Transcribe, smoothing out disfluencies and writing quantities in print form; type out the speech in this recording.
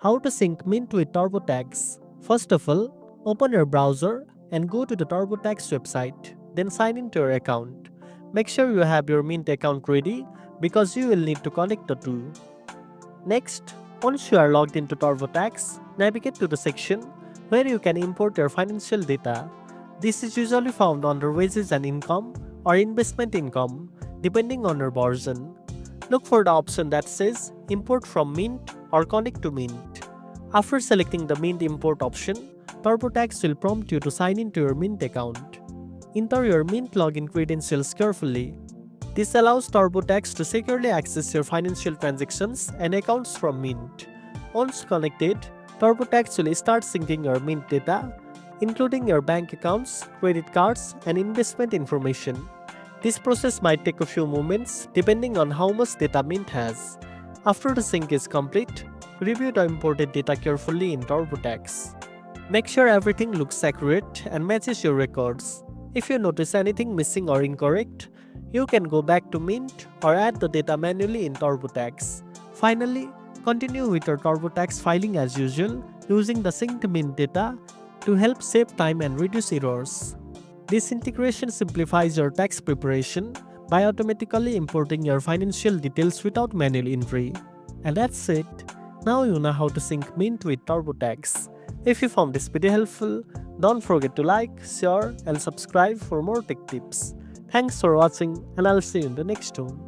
How to sync Mint with TurboTax. First of all, open your browser and go to the TurboTax website. Then sign into your account. Make sure you have your Mint account ready because you will need to connect the two. Next, once you are logged into TurboTax, navigate to the section where you can import your financial data. This is usually found under wages and income or investment income, depending on your version. Look for the option that says Import from Mint or Connect to Mint. After selecting the Mint import option, TurboTax will prompt you to sign into your Mint account. Enter your Mint login credentials carefully. This allows TurboTax to securely access your financial transactions and accounts from Mint. Once connected, TurboTax will start syncing your Mint data, including your bank accounts, credit cards, and investment information. This process might take a few moments depending on how much data Mint has. After the sync is complete, review the imported data carefully in TurboTax. Make sure everything looks accurate and matches your records. If you notice anything missing or incorrect, you can go back to Mint or add the data manually in TurboTax. Finally, continue with your TurboTax filing as usual using the synced Mint data to help save time and reduce errors. This integration simplifies your tax preparation by automatically importing your financial details without manual entry. And that's it. Now you know how to sync Mint with TurboTax. If you found this video helpful, don't forget to like, share, and subscribe for more tech tips. Thanks for watching, and I'll see you in the next one.